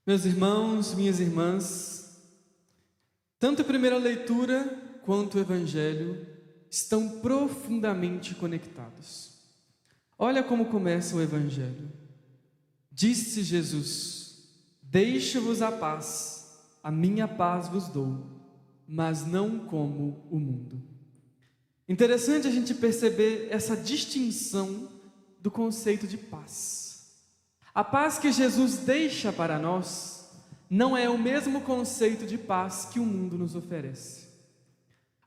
Meus irmãos, minhas irmãs, tanto a primeira leitura quanto o Evangelho estão profundamente conectados. Olha como começa o Evangelho. Disse Jesus: deixo-vos a paz, a minha paz vos dou, mas não como o mundo. Interessante a gente perceber essa distinção do conceito de paz. A paz que Jesus deixa para nós não é o mesmo conceito de paz que o mundo nos oferece.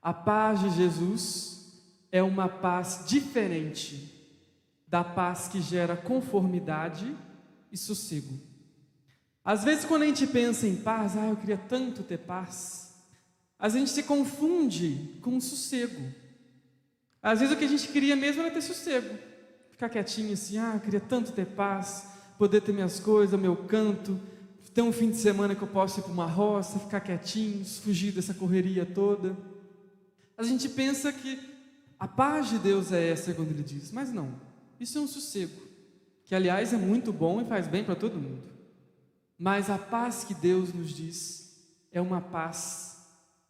A paz de Jesus é uma paz diferente da paz que gera conformidade e sossego. Às vezes, quando a gente pensa em paz, eu queria tanto ter paz, a gente se confunde com sossego. Às vezes o que a gente queria mesmo era ter sossego, ficar quietinho assim, eu queria tanto ter paz, poder ter minhas coisas, meu canto, ter um fim de semana que eu posso ir para uma roça, ficar quietinho, fugir dessa correria toda. A gente pensa que a paz de Deus é essa quando Ele diz, mas não, isso é um sossego, que aliás é muito bom e faz bem para todo mundo. Mas a paz que Deus nos diz é uma paz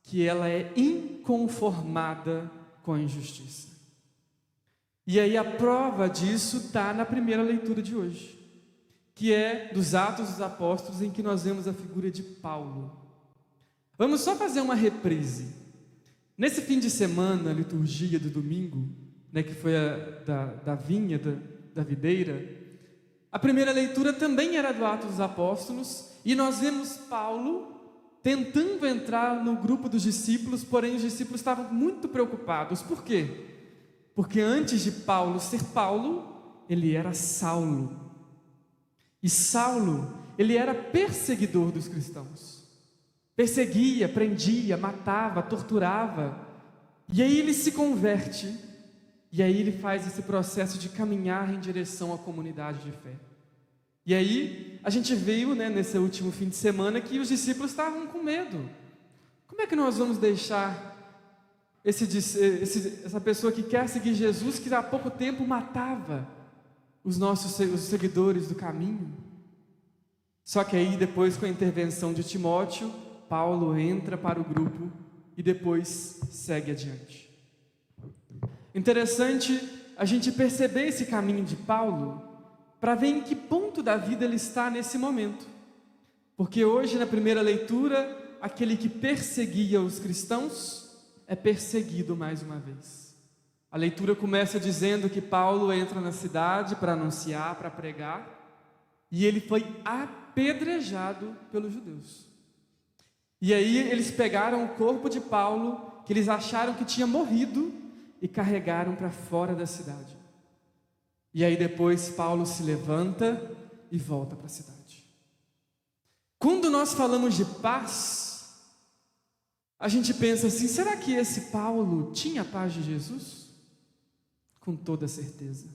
que ela é inconformada com a injustiça. E aí a prova disso está na primeira leitura de hoje, que é dos Atos dos Apóstolos, em que nós vemos a figura de Paulo. Vamos só fazer uma reprise. Nesse fim de semana, a liturgia do domingo, que foi da vinha, da videira, a primeira leitura também era do Atos dos Apóstolos, e nós vemos Paulo tentando entrar no grupo dos discípulos, porém os discípulos estavam muito preocupados. Por quê? Porque antes de Paulo ser Paulo, ele era Saulo. E Saulo, ele era perseguidor dos cristãos. Perseguia, prendia, matava, torturava. E aí ele se converte. E aí ele faz esse processo de caminhar em direção à comunidade de fé. E aí a gente veio, nesse último fim de semana, que os discípulos estavam com medo. Como é que nós vamos deixar essa pessoa que quer seguir Jesus, que há pouco tempo matava os seguidores do caminho? Só que aí depois, com a intervenção de Timóteo, Paulo entra para o grupo e depois segue adiante. Interessante a gente perceber esse caminho de Paulo para ver em que ponto da vida ele está nesse momento. Porque hoje, na primeira leitura, aquele que perseguia os cristãos é perseguido mais uma vez. A leitura começa dizendo que Paulo entra na cidade para anunciar, para pregar, e ele foi apedrejado pelos judeus. E aí eles pegaram o corpo de Paulo, que eles acharam que tinha morrido, e carregaram para fora da cidade. E aí depois Paulo se levanta e volta para a cidade. Quando nós falamos de paz, a gente pensa assim, será que esse Paulo tinha a paz de Jesus? Com toda certeza.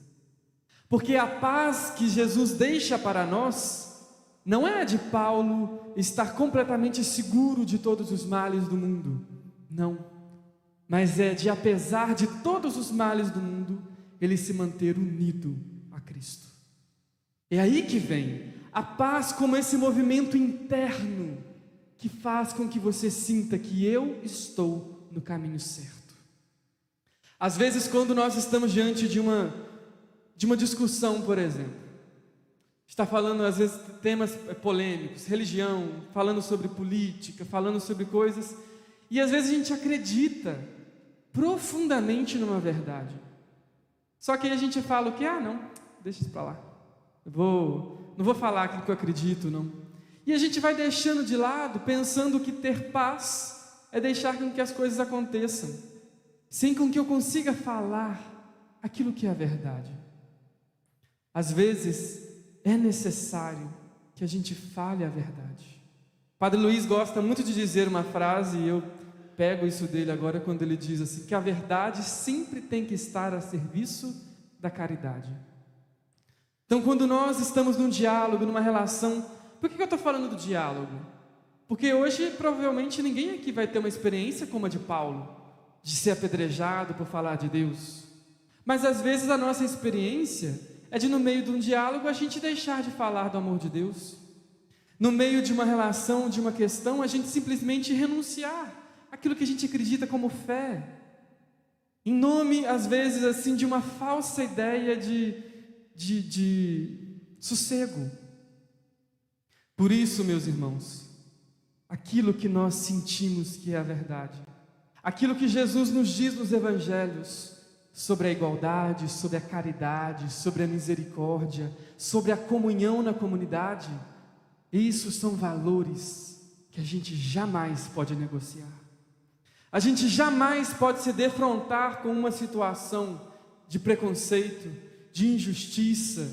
Porque a paz que Jesus deixa para nós não é a de Paulo estar completamente seguro de todos os males do mundo. Não. Mas é de, apesar de todos os males do mundo, ele se manter unido a Cristo. É aí que vem a paz como esse movimento interno que faz com que você sinta que eu estou no caminho certo. Às vezes, quando nós estamos diante de uma discussão, por exemplo, está falando às vezes temas polêmicos, religião, falando sobre política, falando sobre coisas, e às vezes a gente acredita profundamente numa verdade. Só que aí a gente fala o quê? Não, deixa isso para lá. Não vou falar aquilo que eu acredito, não. E a gente vai deixando de lado, pensando que ter paz é deixar com que as coisas aconteçam, sem com que eu consiga falar aquilo que é a verdade. Às vezes é necessário que a gente fale a verdade. Padre Luiz gosta muito de dizer uma frase, e eu pego isso dele agora quando ele diz assim, que a verdade sempre tem que estar a serviço da caridade. Então, quando nós estamos num diálogo, numa relação, por que eu estou falando do diálogo? Porque hoje provavelmente ninguém aqui vai ter uma experiência como a de Paulo, de ser apedrejado por falar de Deus. Mas às vezes a nossa experiência é de, no meio de um diálogo, a gente deixar de falar do amor de Deus. no meio de uma relação, de uma questão, a gente simplesmente renunciar àquilo que a gente acredita como fé, em nome, às vezes, assim, de uma falsa ideia de sossego. Por isso, meus irmãos, aquilo que nós sentimos que é a verdade, aquilo que Jesus nos diz nos evangelhos, sobre a igualdade, sobre a caridade, sobre a misericórdia, sobre a comunhão na comunidade, isso são valores que a gente jamais pode negociar. A gente jamais pode se defrontar com uma situação de preconceito, de injustiça,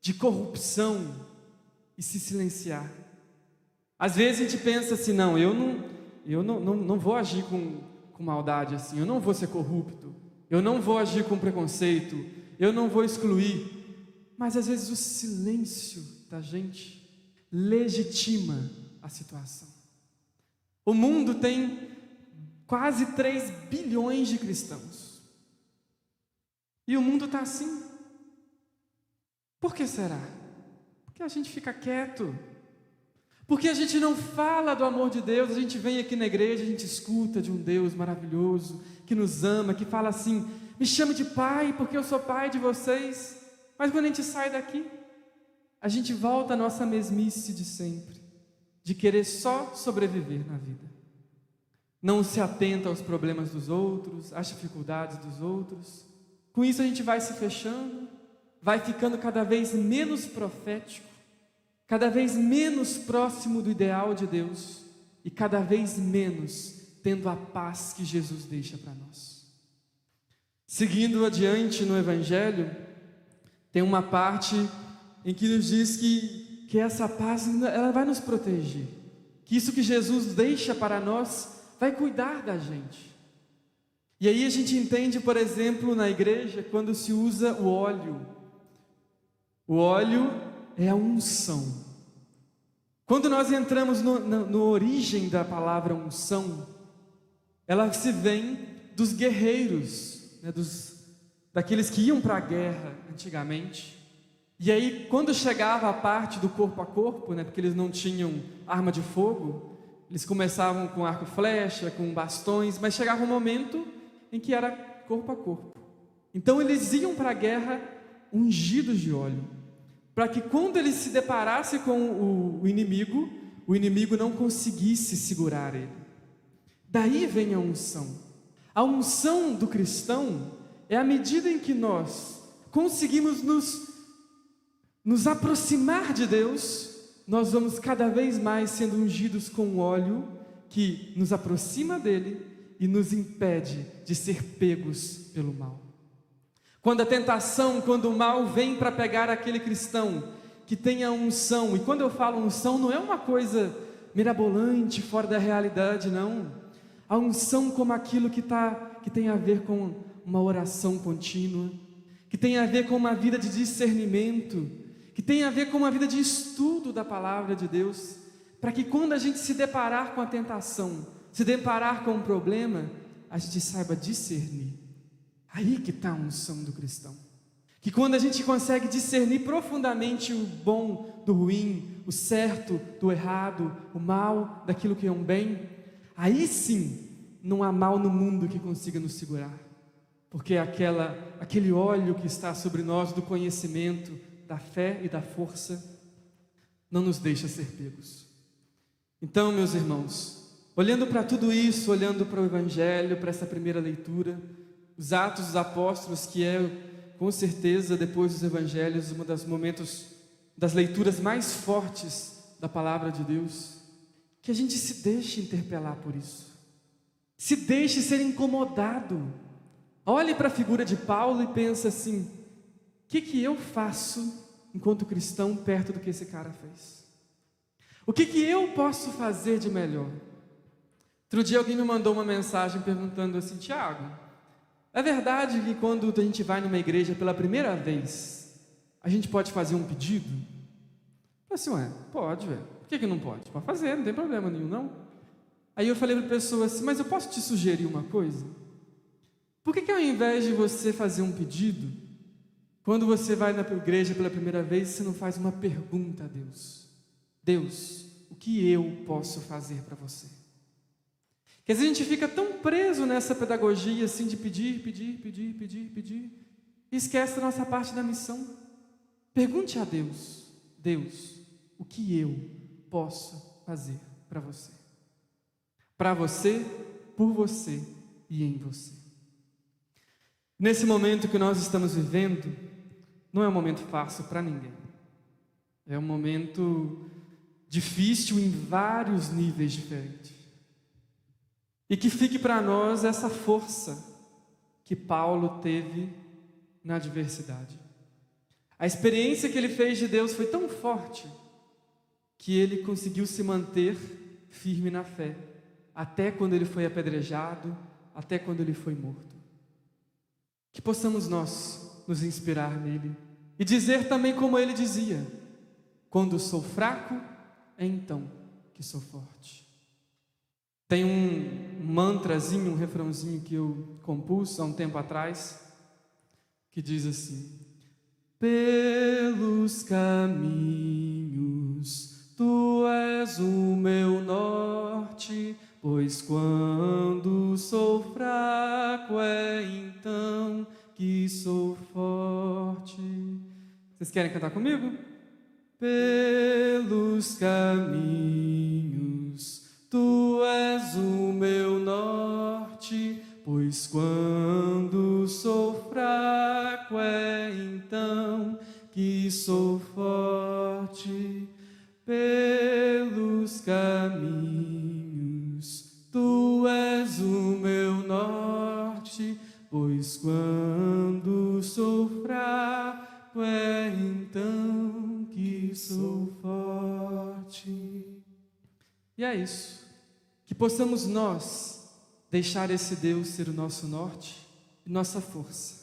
de corrupção e se silenciar. Às vezes a gente pensa assim, não, eu não vou agir com maldade assim, eu não vou ser corrupto, eu não vou agir com preconceito, eu não vou excluir. Mas às vezes o silêncio da gente legitima a situação. O mundo tem quase 3 bilhões de cristãos. E o mundo está assim. Por que será? Porque a gente fica quieto. Porque a gente não fala do amor de Deus, a gente vem aqui na igreja, a gente escuta de um Deus maravilhoso, que nos ama, que fala assim, me chame de pai, porque eu sou pai de vocês. Mas quando a gente sai daqui, a gente volta à nossa mesmice de sempre, de querer só sobreviver na vida. Não se atenta aos problemas dos outros, às dificuldades dos outros. Com isso a gente vai se fechando, vai ficando cada vez menos profético, cada vez menos próximo do ideal de Deus e cada vez menos tendo a paz que Jesus deixa para nós. Seguindo adiante no Evangelho, tem uma parte em que nos diz que essa paz ela vai nos proteger, que isso que Jesus deixa para nós vai cuidar da gente. E aí a gente entende, por exemplo, na igreja, quando se usa o óleo. O óleo é a unção. Quando nós entramos no origem da palavra unção, ela se vem dos guerreiros, né, daqueles que iam para a guerra antigamente. E aí, quando chegava a parte do corpo a corpo, né, porque eles não tinham arma de fogo, eles começavam com arco e flecha, com bastões, mas chegava um momento em que era corpo a corpo. Então eles iam para a guerra ungidos de óleo, para que quando eles se deparassem com o inimigo não conseguisse segurar ele. Daí vem a unção. A unção do cristão é a medida em que nós conseguimos nos aproximar de Deus, nós vamos cada vez mais sendo ungidos com óleo que nos aproxima dele e nos impede de ser pegos pelo mal. Quando a tentação, quando o mal vem para pegar aquele cristão que tem a unção, e quando eu falo unção não é uma coisa mirabolante, fora da realidade, não. A unção como aquilo que tem a ver com uma oração contínua, que tem a ver com uma vida de discernimento, que tem a ver com uma vida de estudo da palavra de Deus, para que quando a gente se deparar com a tentação, se deparar com um problema, a gente saiba discernir. Aí que está a unção do cristão. Que quando a gente consegue discernir profundamente o bom do ruim, o certo do errado, o mal daquilo que é um bem, aí sim não há mal no mundo que consiga nos segurar. Porque aquele óleo que está sobre nós do conhecimento, da fé e da força, não nos deixa ser pegos. Então, meus irmãos, olhando para tudo isso, olhando para o Evangelho, para essa primeira leitura, os Atos dos Apóstolos, que é, com certeza, depois dos Evangelhos, um dos momentos das leituras mais fortes da Palavra de Deus, que a gente se deixe interpelar por isso, se deixe ser incomodado. Olhe para a figura de Paulo e pense assim, o que eu faço enquanto cristão perto do que esse cara fez? O que eu posso fazer de melhor? Outro dia alguém me mandou uma mensagem perguntando assim, Tiago, é verdade que quando a gente vai numa igreja pela primeira vez, a gente pode fazer um pedido? Eu falei assim, pode, velho. Por que não pode? Pode fazer, não tem problema nenhum, não. Aí eu falei para a pessoa assim, mas eu posso te sugerir uma coisa? Por que ao invés de você fazer um pedido, quando você vai na igreja pela primeira vez, você não faz uma pergunta a Deus? Deus, o que eu posso fazer para você? Que às vezes a gente fica tão preso nessa pedagogia assim de pedir, e esquece da nossa parte da missão. Pergunte a Deus, Deus, o que eu posso fazer para você? Para você, por você e em você. Nesse momento que nós estamos vivendo, não é um momento fácil para ninguém. É um momento difícil em vários níveis diferentes. E que fique para nós essa força que Paulo teve na adversidade. A experiência que ele fez de Deus foi tão forte que ele conseguiu se manter firme na fé, até quando ele foi apedrejado, até quando ele foi morto. Que possamos nós nos inspirar nele e dizer também como ele dizia: quando sou fraco, é então que sou forte. Tem um mantrazinho, um refrãozinho que eu compus há um tempo atrás, que diz assim: pelos caminhos tu és o meu norte, pois quando sou fraco é então que sou forte. Vocês querem cantar comigo? Pelos caminhos tu és o meu norte, pois quando sou fraco é então que sou forte. Pelos caminhos tu és o meu norte, pois quando sou fraco é então que sou forte. E é isso. Que possamos nós deixar esse Deus ser o nosso norte e nossa força.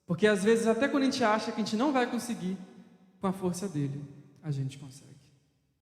Porque às vezes, até quando a gente acha que a gente não vai conseguir, com a força dele, a gente consegue.